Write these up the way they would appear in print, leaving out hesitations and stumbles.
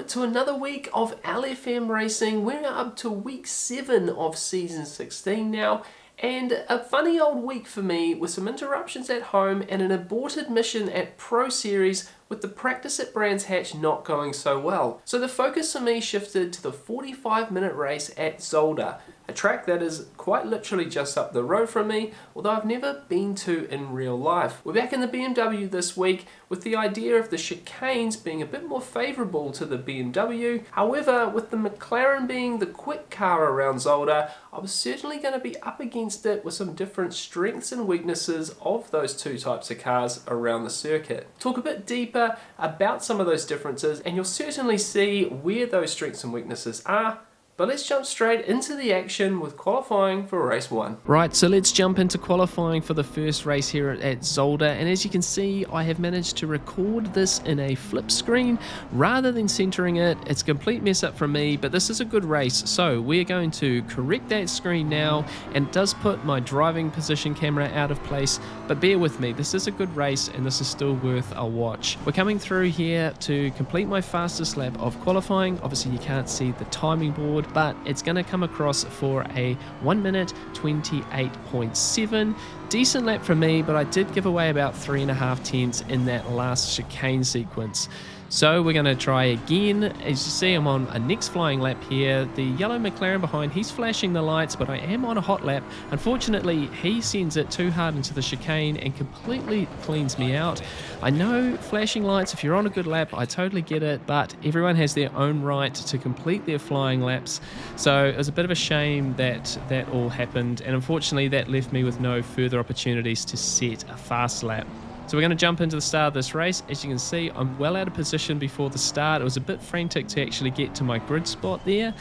to another week of LFM racing. We're up to week 7 of season 16 now, and a funny old week for me with some interruptions at home and an aborted mission at Pro Series with the practice at Brands Hatch not going so well. So the focus for me shifted to the 45-minute race at Zolder, a track that is quite literally just up the road from me, although I've never been to in real life. We're back in the BMW this week with the idea of the chicanes being a bit more favourable to the BMW. However, with the McLaren being the quick car around Zolder, I was certainly going to be up against it with some different strengths and weaknesses of those two types of cars around the circuit. Talk a bit deeper about some of those differences and you'll certainly see where those strengths and weaknesses are. But let's jump straight into the action with qualifying for race 1. Right, so let's jump into qualifying for the first race here at Zolder, and as you can see I have managed to record this in a flip screen rather than centering it. It's a complete mess up from me, but this is a good race, so we're going to correct that screen now, and it does put my driving position camera out of place, but bear with me, this is a good race and this is still worth a watch. We're coming through here to complete my fastest lap of qualifying. Obviously you can't see the timing board, but it's going to come across for a 1 minute 28.7. Decent lap for me, but I did give away about 3.5 tenths in that last chicane sequence. So we're going to try again. As you see, I'm on a next flying lap here. The yellow McLaren behind, he's flashing the lights, but I am on a hot lap. Unfortunately, he sends it too hard into the chicane and completely cleans me out. I know flashing lights, if you're on a good lap, I totally get it, but everyone has their own right to complete their flying laps. So it was a bit of a shame that that all happened, and unfortunately that left me with no further opportunities to set a fast lap. So we're going to jump into the start of this race. As you can see, I'm well out of position before the start. It was a bit frantic to actually get to my grid spot there.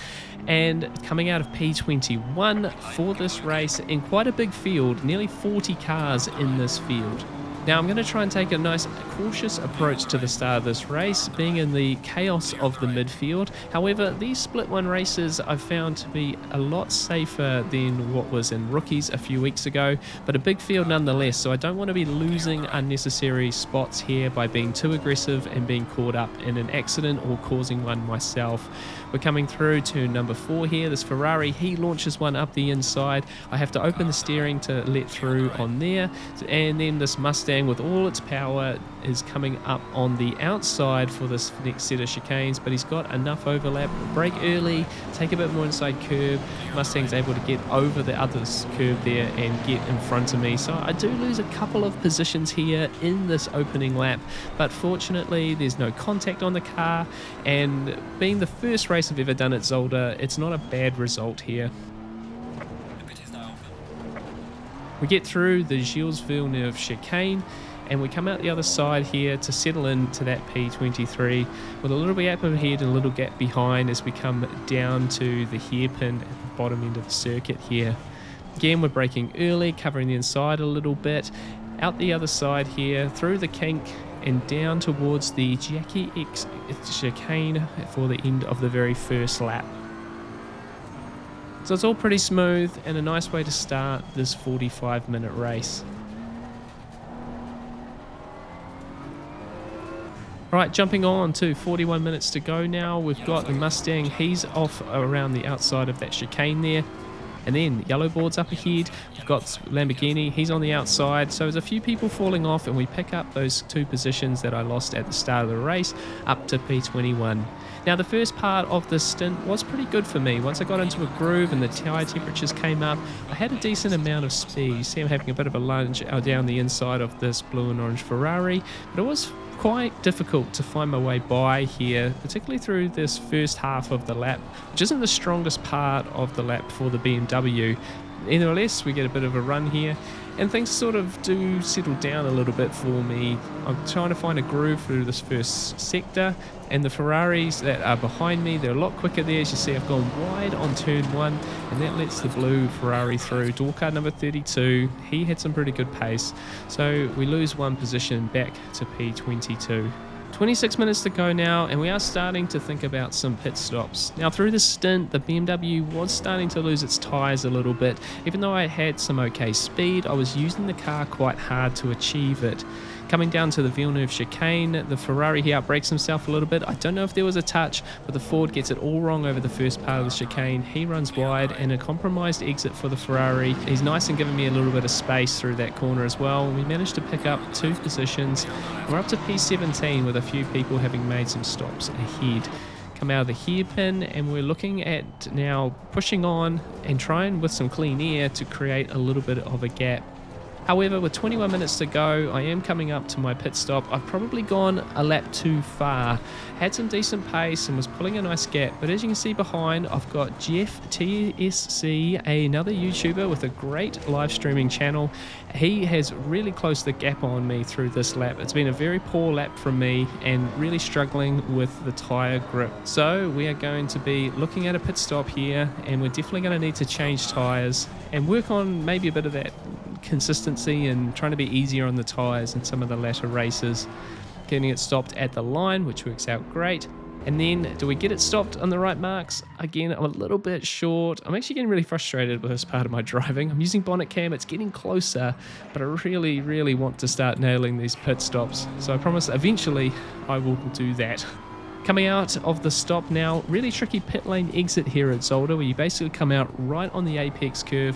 And coming out of P21 for this race in quite a big field, nearly 40 cars in this field. Now I'm going to try and take a nice cautious approach to the start of this race, being in the chaos of the midfield. However, these split one races I've found to be a lot safer than what was in rookies a few weeks ago, but a big field nonetheless, so I don't want to be losing unnecessary spots here by being too aggressive and being caught up in an accident or causing one myself. We're coming through to number 4 here. This Ferrari, he launches one up the inside. I have to open the steering to let through on there, and then this Mustang with all its power is coming up on the outside for this next set of chicanes, but he's got enough overlap. Brake early, take a bit more inside curb. Mustang's able to get over the other curb there and get in front of me. So I do lose a couple of positions here in this opening lap, but fortunately there's no contact on the car, and being the first race I've ever done at Zolder, it's not a bad result here. We get through the Gilles Villeneuve chicane and we come out the other side here to settle into that P23 with a little gap ahead and a little gap behind as we come down to the hairpin at the bottom end of the circuit here. Again, we're braking early, covering the inside a little bit, out the other side here, through the kink and down towards the Jackie X chicane for the end of the very first lap. So it's all pretty smooth and a nice way to start this 45-minute race. Right, jumping on to 41 minutes to go now. We've got the Mustang, he's off around the outside of that chicane there. And then yellow board's up ahead. We've got Lamborghini, he's on the outside. So there's a few people falling off and we pick up those 2 positions that I lost at the start of the race up to P21. Now the first part of this stint was pretty good for me. Once I got into a groove and the tyre temperatures came up, I had a decent amount of speed. You see I'm having a bit of a lunge down the inside of this blue and orange Ferrari, but it was quite difficult to find my way by here, particularly through this first half of the lap, which isn't the strongest part of the lap for the BMW. Nevertheless, we get a bit of a run here and things sort of do settle down a little bit for me. I'm trying to find a groove through this first sector, and the Ferraris that are behind me, they're a lot quicker there. As you see, I've gone wide on turn 1 and that lets the blue Ferrari through. Door card number 32, he had some pretty good pace, so we lose 1 position back to P22. 26 minutes to go now, and we are starting to think about some pit stops. Now through the stint, the BMW was starting to lose its tyres a little bit. Even though I had some okay speed, I was using the car quite hard to achieve it. Coming down to the Villeneuve chicane, the Ferrari, he outbrakes himself a little bit. I don't know if there was a touch, but the Ford gets it all wrong over the first part of the chicane. He runs wide and a compromised exit for the Ferrari. He's nice and giving me a little bit of space through that corner as well. We managed to pick up 2 positions. We're up to P17 with a few people having made some stops ahead. Come out of the hairpin, and we're looking at now pushing on and trying with some clean air to create a little bit of a gap. However, with 21 minutes to go, I am coming up to my pit stop. I've probably gone a lap too far. Had some decent pace and was pulling a nice gap, but as you can see behind, I've got Jeff TSC, another YouTuber with a great live streaming channel. He has really closed the gap on me through this lap. It's been a very poor lap from me and really struggling with the tyre grip. So we are going to be looking at a pit stop here, and we're definitely going to need to change tyres and work on maybe a bit of that consistency and trying to be easier on the tyres in some of the latter races. Getting it stopped at the line, which works out great. And then, do we get it stopped on the right marks? Again, I'm a little bit short. I'm actually getting really frustrated with this part of my driving. I'm using bonnet cam, it's getting closer, but I really, really want to start nailing these pit stops. So I promise eventually I will do that. Coming out of the stop now, really tricky pit lane exit here at Zolder, where you basically come out right on the apex curve,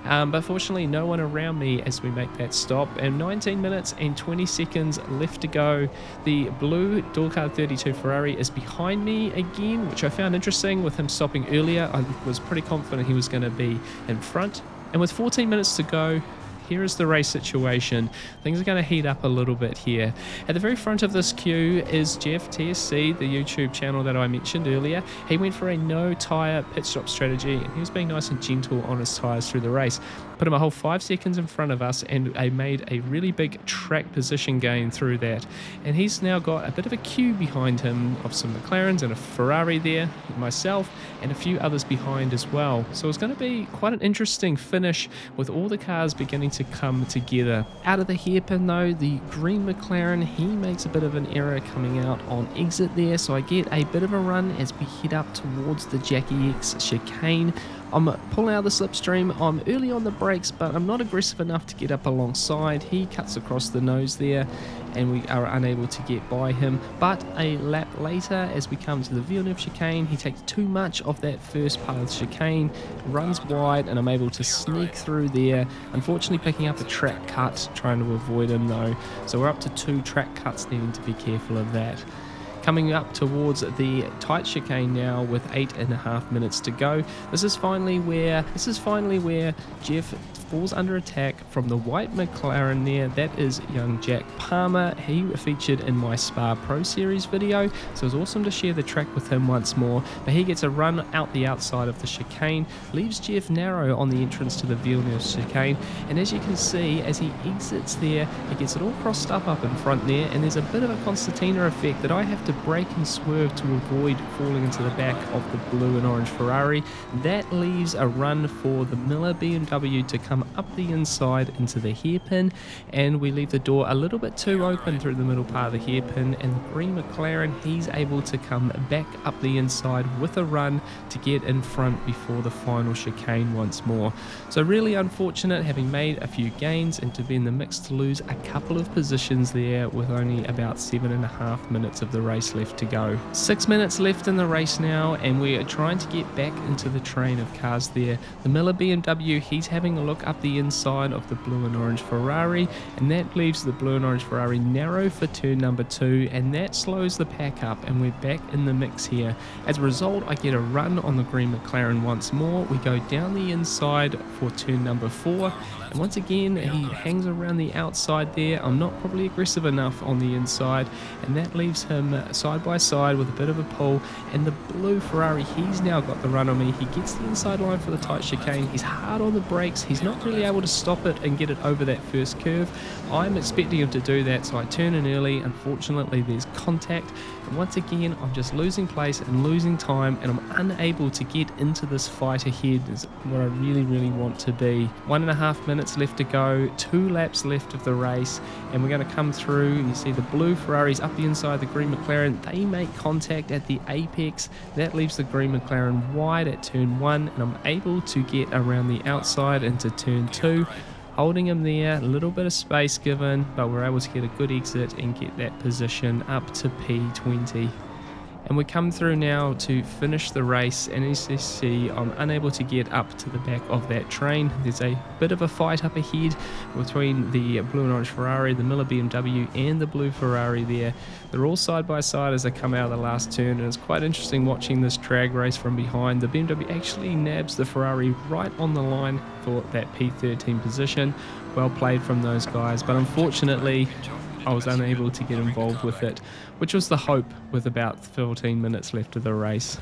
but fortunately no one around me as we make that stop, and 19 minutes and 20 seconds left to go. The blue Doorcard 32 Ferrari is behind me again, which I found interesting with him stopping earlier. I was pretty confident he was going to be in front, and with 14 minutes to go, here is the race situation. Things are going to heat up a little bit here. At the very front of this queue is Jeff TSC, the YouTube channel that I mentioned earlier. He went for a no tyre pit stop strategy, and he was being nice and gentle on his tyres through the race. Put him a whole 5 seconds in front of us, and I made a really big track position gain through that. And he's now got a bit of a queue behind him of some McLarens and a Ferrari there, myself, and a few others behind as well. So it's going to be quite an interesting finish with all the cars beginning to come together. Out of the hairpin though, the green McLaren, he makes a bit of an error coming out on exit there, so I get a bit of a run as we head up towards the Jackie X chicane. I'm pulling out of the slipstream. I'm early on the brakes, but I'm not aggressive enough to get up alongside. He cuts across the nose there, and we are unable to get by him. But a lap later, as we come to the Villeneuve chicane, he takes too much of that first part of the chicane, runs wide, and I'm able to sneak through there. Unfortunately, picking up a track cut, trying to avoid him though. So we're up to 2 track cuts, needing to be careful of that. Coming up towards the tight chicane now with 8.5 minutes to go. This is finally where Jeff falls under attack from the white McLaren there. That is young Jack Palmer. He featured in my Spa Pro Series video, so it was awesome to share the track with him once more. But he gets a run out the outside of the chicane, leaves Jeff narrow on the entrance to the Villeneuve chicane, and as you can see, as he exits there, he gets it all crossed up in front there, and there's a bit of a concertina effect that I have to brake and swerve to avoid falling into the back of the blue and orange Ferrari. That leaves a run for the Miller BMW to come up the inside into the hairpin, and we leave the door a little bit too open through the middle part of the hairpin, and the green McLaren, he's able to come back up the inside with a run to get in front before the final chicane once more. So really unfortunate, having made a few gains and to be in the mix, to lose a couple of positions there with only about 7.5 minutes of the race left to go. 6 minutes left in the race now, and we are trying to get back into the train of cars there. The Miller BMW, he's having a look up the inside of the blue and orange Ferrari, and that leaves the blue and orange Ferrari narrow for turn number 2, and that slows the pack up, and we're back in the mix here. As a result, I get a run on the green McLaren once more. We go down the inside for turn number 4, and once again he hangs around the outside there. I'm not probably aggressive enough on the inside, and that leaves him side by side with a bit of a pull, and the blue Ferrari, he's now got the run on me. He gets the inside line for the tight chicane. He's hard on the brakes. He's not really able to stop it and get it over that first curve. I'm expecting him to do that, so I turn in early. Unfortunately, there's contact, and once again I'm just losing place and losing time, and I'm unable to get into this fight ahead is where I really want to be. 1.5 minutes left to go, 2 laps left of the race, and we're going to come through. You see the blue Ferraris up the inside, the green McLaren, they make contact at the apex. That leaves the green McLaren wide at turn 1, and I'm able to get around the outside into turn 2. holding him there, a little bit of space given, but we're able to get a good exit and get that position up to P20. And we come through now to finish the race, and as you see, I'm unable to get up to the back of that train. There's a bit of a fight up ahead between the blue and orange Ferrari, the Miller BMW, and the blue Ferrari there. They're all side by side as they come out of the last turn, and it's quite interesting watching this drag race from behind. The BMW actually nabs the Ferrari right on the line for that P13 position. Well played from those guys, but unfortunately I was unable to get involved with it, which was the hope with about 14 minutes left of the race.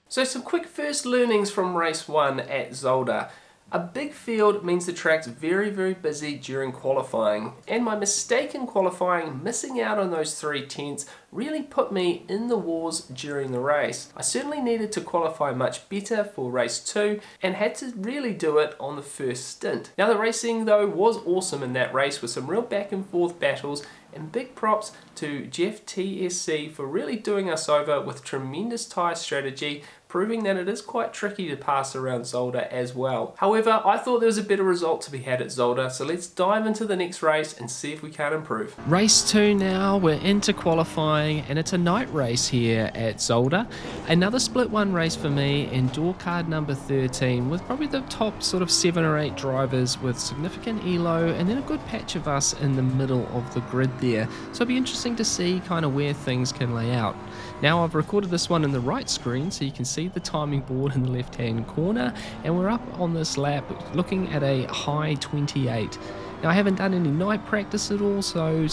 So some quick first learnings from race 1 at Zolder. A big field means the track's very busy during qualifying, and my mistake in qualifying, missing out on those 3 tenths, really put me in the wars during the race. I certainly needed to qualify much better for race 2 and had to really do it on the first stint. Now the racing though was awesome in that race with some real back and forth battles, and big props to Jeff TSC for really doing us over with tremendous tyre strategy, proving that it is quite tricky to pass around Zolder as well. However, I thought there was a better result to be had at Zolder, so let's dive into the next race and see if we can improve. Race 2 now, we're into qualifying, and it's a night race here at Zolder. Another split one race for me in door card number 13, with probably the top sort of 7 or 8 drivers with significant elo, and then a good patch of us in the middle of the grid there. So it'll be interesting to see kind of where things can lay out. Now I've recorded this one in the right screen, so you can see the timing board in the left hand corner, and we're up on this lap looking at a high 28. Now I haven't done any night practice at all, so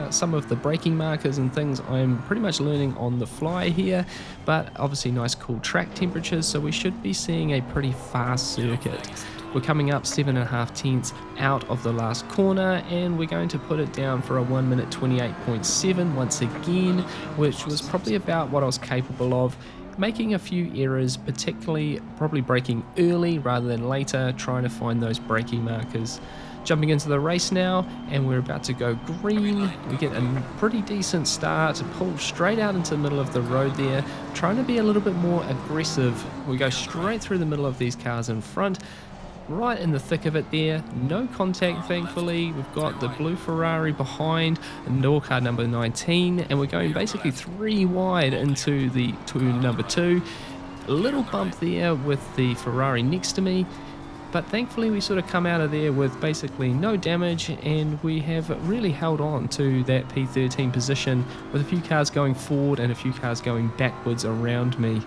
some of the braking markers and things I'm pretty much learning on the fly here, but obviously nice cool track temperatures, so we should be seeing a pretty fast circuit. We're coming up 7.5 tenths out of the last corner, and we're going to put it down for a 1 minute 28.7 once again, which was probably about what I was capable of. Making a few errors, particularly probably braking early rather than later, trying to find those braking markers. Jumping into the race now, and we're about to go green. We get a pretty decent start, pull straight out into the middle of the road there, trying to be a little bit more aggressive. We go straight through the middle of these cars in front, right in the thick of it there. No contact, thankfully. We've got the blue Ferrari behind, and door card number 19, and we're going basically 3 wide into the number 2. A little bump there with the Ferrari next to me, but thankfully we sort of come out of there with basically no damage, and we have really held on to that P13 position with a few cars going forward and a few cars going backwards around me.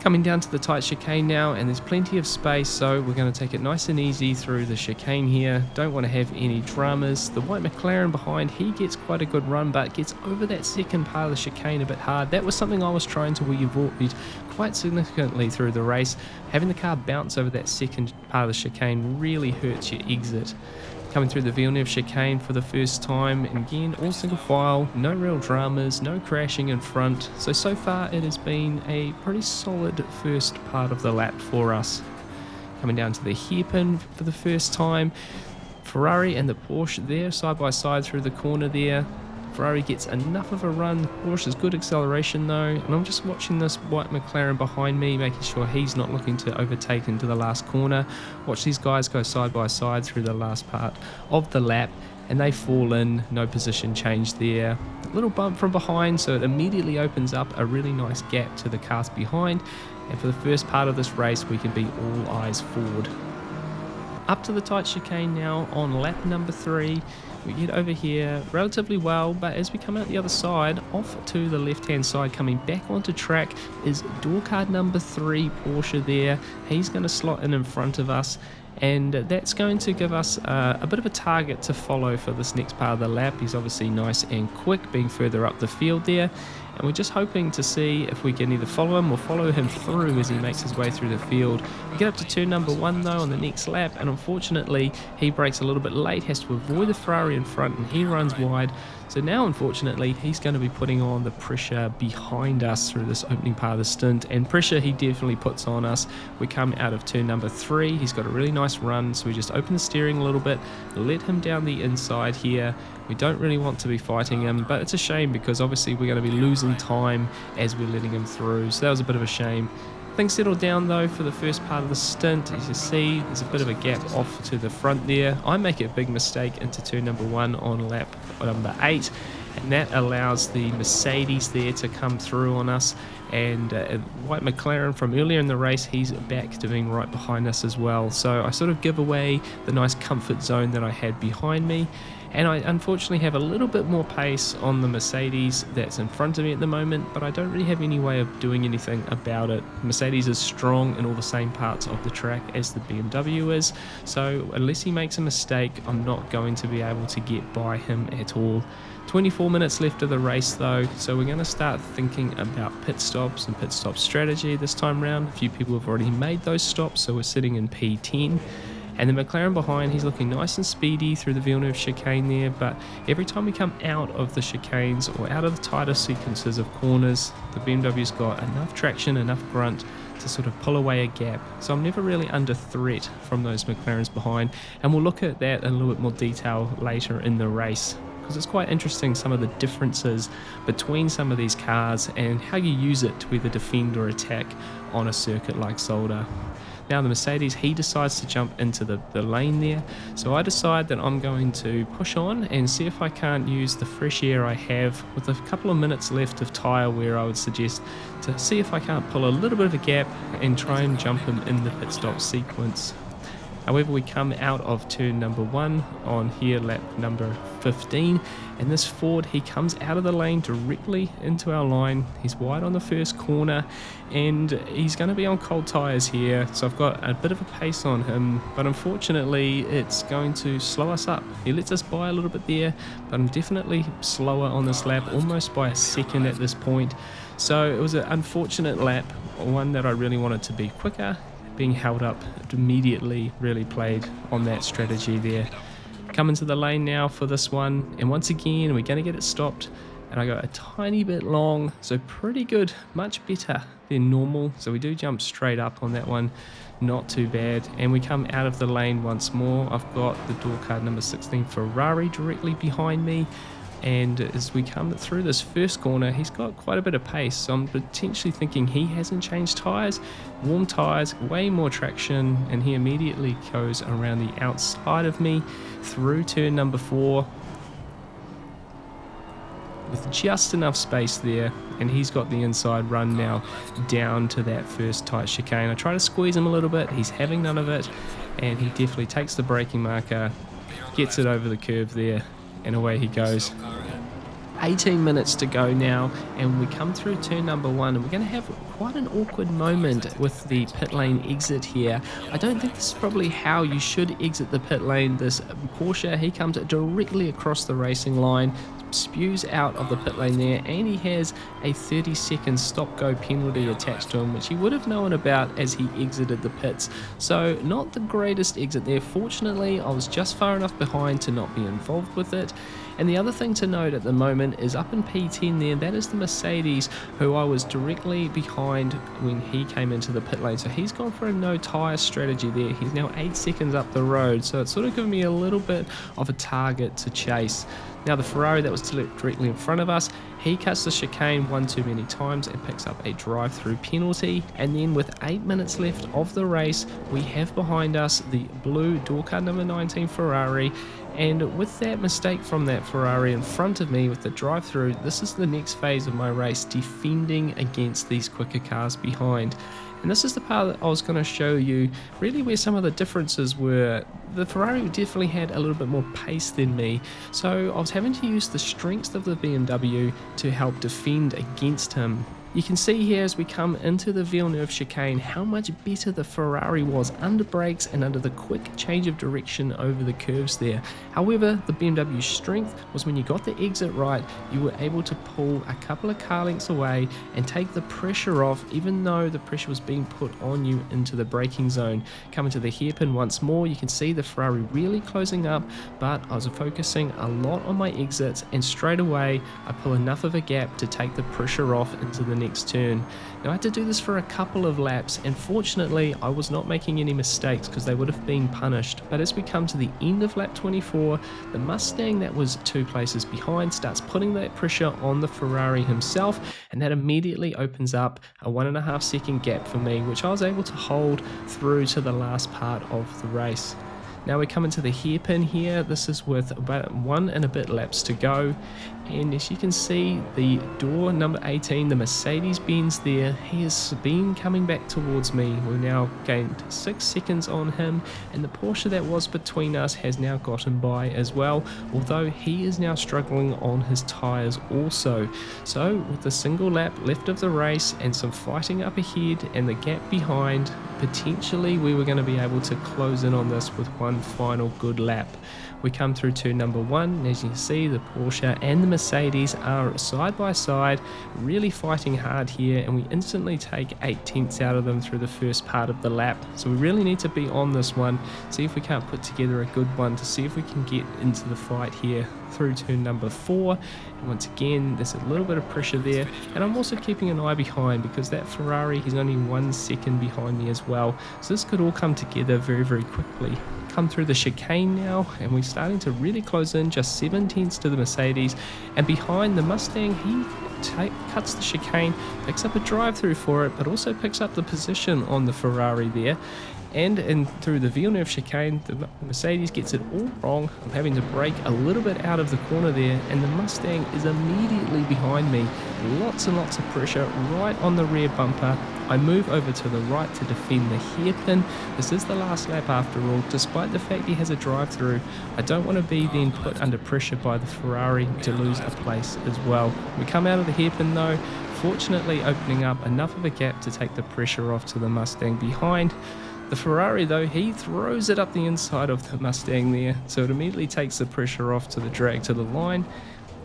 Coming down to the tight chicane now, and there's plenty of space, so we're going to take it nice and easy through the chicane here. Don't want to have any dramas. The white McLaren behind, he gets quite a good run, but gets over that second part of the chicane a bit hard. That was something I was trying to avoid quite significantly through the race. Having the car bounce over that second part of the chicane really hurts your exit. Coming through the Villeneuve chicane for the first time, and again all single file, no real dramas, no crashing in front, so far it has been a pretty solid first part of the lap for us. Coming down to the hairpin for the first time, Ferrari and the Porsche there side by side through the corner there. Ferrari gets enough of a run. Porsche has good acceleration though, and I'm just watching this white McLaren behind me, making sure he's not looking to overtake into the last corner. Watch these guys go side by side through the last part of the lap, and they fall in, no position change there. A little bump from behind, so it immediately opens up a really nice gap to the cars behind, and for the first part of this race we can be all eyes forward. Up to the tight chicane now on lap number 3. We get over here relatively well, but as we come out the other side, off to the left hand side, coming back onto track is door card number 3 Porsche there. He's going to slot in front of us, and that's going to give us a bit of a target to follow for this next part of the lap. He's obviously nice and quick, being further up the field there, and we're just hoping to see if we can either follow him or follow him through as he makes his way through the field. We get up to turn number 1 though on the next lap, and unfortunately he brakes a little bit late, has to avoid the Ferrari in front, and he runs wide. So now unfortunately he's going to be putting on the pressure behind us through this opening part of the stint, and pressure he definitely puts on us. We come out of turn number 3, he's got a really nice run, so we just open the steering a little bit, let him down the inside here. We don't really want to be fighting him, but it's a shame because obviously we're going to be losing time as we're letting him through, so that was a bit of a shame. Things settled down though for the first part of the stint. As you see, there's a bit of a gap off to the front there. I make a big mistake into turn number 1 on lap number 8, and that allows the Mercedes there to come through on us, and White McLaren from earlier in the race, he's back to being right behind us as well. So I sort of give away the nice comfort zone that I had behind me, and I unfortunately have a little bit more pace on the Mercedes that's in front of me at the moment, but I don't really have any way of doing anything about it. Mercedes is strong in all the same parts of the track as the BMW is, so unless he makes a mistake, I'm not going to be able to get by him at all. 24 minutes left of the race though, so we're going to start thinking about pit stops and pit stop strategy this time round. A few people have already made those stops, so we're sitting in P10. And the McLaren behind, he's looking nice and speedy through the Villeneuve chicane there, but every time we come out of the chicanes or out of the tighter sequences of corners, the BMW's got enough traction, enough grunt to sort of pull away a gap. So I'm never really under threat from those McLarens behind, and we'll look at that in a little bit more detail later in the race, because it's quite interesting some of the differences between some of these cars and how you use it to either defend or attack on a circuit like Zolder. Now the Mercedes, he decides to jump into the lane there, so I decide that I'm going to push on and see if I can't use the fresh air I have with a couple of minutes left of tyre wear. I would suggest to see if I can't pull a little bit of a gap and try and jump him in the pit stop sequence. However, we come out of turn number 1 on here, lap number 15, and this Ford, he comes out of the lane directly into our line. He's wide on the first corner, and he's going to be on cold tyres here, so I've got a bit of a pace on him, but unfortunately it's going to slow us up. He lets us by a little bit there, but I'm definitely slower on this lap, almost by a second at this point. So it was an unfortunate lap, one that I really wanted to be quicker. Being held up immediately really played on that strategy there. Coming to the lane now for this one, and once again we're going to get it stopped, and I got a tiny bit long, so pretty good, much better than normal. So we do jump straight up on that one, not too bad, and we come out of the lane once more. I've got the door card number 16 Ferrari directly behind me, and as we come through this first corner, he's got quite a bit of pace, so I'm potentially thinking he hasn't changed tyres. Warm tyres, way more traction, and he immediately goes around the outside of me through turn number 4 with just enough space there, and he's got the inside run now down to that first tight chicane. I try to squeeze him a little bit, he's having none of it, and he definitely takes the braking marker, gets it over the curve there, and away he goes. 18 minutes to go now, and we come through turn number 1, and we're going to have quite an awkward moment with the pit lane exit here. I don't think this is probably how you should exit the pit lane. This Porsche, he comes directly across the racing line, spews out of the pit lane there, and he has a 30-second stop-go penalty attached to him, which he would have known about as he exited the pits. So not the greatest exit there. Fortunately, I was just far enough behind to not be involved with it. And the other thing to note at the moment is up in P10 there, that is the Mercedes, who I was directly behind when he came into the pit lane. So he's gone for a no tyre strategy there. He's now 8 seconds up the road, so it's sort of given me a little bit of a target to chase. Now the Ferrari that was directly in front of us, he cuts the chicane one too many times and picks up a drive-through penalty. And then with 8 minutes left of the race, we have behind us the blue door card number 19 Ferrari. And with that mistake from that Ferrari in front of me with the drive-through, this is the next phase of my race, defending against these quicker cars behind. And this is the part that I was going to show you really where some of the differences were. The Ferrari definitely had a little bit more pace than me, so I was having to use the strengths of the BMW to help defend against him. You can see here as we come into the Villeneuve chicane how much better the Ferrari was under brakes and under the quick change of direction over the curves there. However, the BMW's strength was when you got the exit right, you were able to pull a couple of car lengths away and take the pressure off, even though the pressure was being put on you into the braking zone. Coming to the hairpin once more, you can see the Ferrari really closing up, but I was focusing a lot on my exits, and straight away I pull enough of a gap to take the pressure off into the next turn. Now I had to do this for a couple of laps, and fortunately I was not making any mistakes because they would have been punished. But as we come to the end of lap 24, the Mustang that was 2 places behind starts putting that pressure on the Ferrari himself, and that immediately opens up a 1.5 second gap for me, which I was able to hold through to the last part of the race. Now we come into the hairpin here. This is with about 1 and a bit laps to go, and as you can see, the door number 18, the Mercedes-Benz there, he has been coming back towards me. We've now gained 6 seconds on him, and the Porsche that was between us has now gotten by as well, although he is now struggling on his tyres also. So with a single lap left of the race and some fighting up ahead and the gap behind, potentially we were going to be able to close in on this with one final good lap. We come through to number 1, and as you can see, the Porsche and the Mercedes are side by side, really fighting hard here, and we instantly take 8 tenths out of them through the first part of the lap. So we really need to be on this one, see if we can't put together a good one to see if we can get into the fight here through turn number 4. And once again, there's a little bit of pressure there, and I'm also keeping an eye behind because that Ferrari is only 1 second behind me as well, so this could all come together very, very quickly. Come through the chicane now, and we're starting to really close in, just 7 tenths to the Mercedes, and behind the Mustang, he cuts the chicane, picks up a drive through for it, but also picks up the position on the Ferrari there. And through the Villeneuve chicane, the Mercedes gets it all wrong. I'm having to brake a little bit out of the corner there, and the Mustang is immediately behind me. Lots and lots of pressure right on the rear bumper. I move over to the right to defend the hairpin. This is the last lap after all, despite the fact he has a drive-through. I don't want to be then put under pressure by the Ferrari to lose a place as well. We come out of the hairpin though, fortunately opening up enough of a gap to take the pressure off to the Mustang behind. The Ferrari though, he throws it up the inside of the Mustang there, so it immediately takes the pressure off to the drag to the line,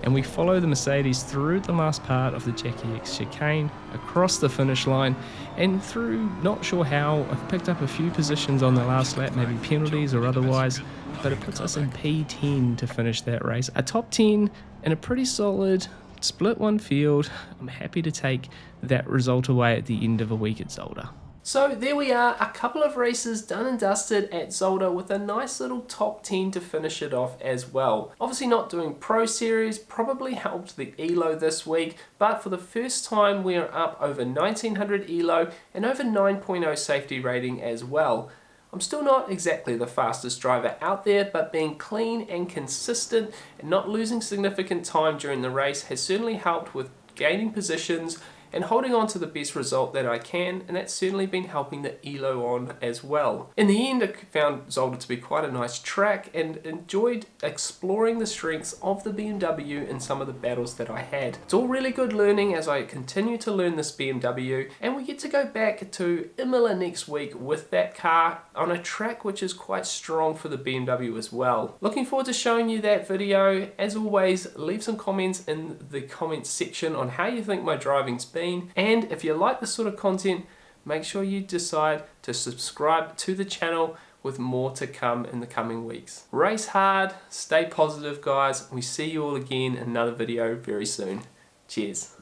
and we follow the Mercedes through the last part of the Jackie X chicane, across the finish line, and through, not sure how, I've picked up a few positions on the last lap, maybe penalties or otherwise, but it puts us in P10 to finish that race. A top 10 and a pretty solid split one field. I'm happy to take that result away at the end of a week at Zolder. So there we are, a couple of races done and dusted at Zolder with a nice little top 10 to finish it off as well. Obviously not doing Pro Series, probably helped the ELO this week, but for the first time we are up over 1900 ELO and over 9.0 safety rating as well. I'm still not exactly the fastest driver out there, but being clean and consistent and not losing significant time during the race has certainly helped with gaining positions and holding on to the best result that I can, and that's certainly been helping the ELO on as well. In the end, I found Zolder to be quite a nice track and enjoyed exploring the strengths of the BMW in some of the battles that I had. It's all really good learning as I continue to learn this BMW, and we get to go back to Imola next week with that car on a track which is quite strong for the BMW as well. Looking forward to showing you that video. As always, leave some comments in the comments section on how you think my driving's been. And if you like this sort of content, make sure you decide to subscribe to the channel with more to come in the coming weeks. Race hard, stay positive guys. We see you all again in another video very soon. Cheers.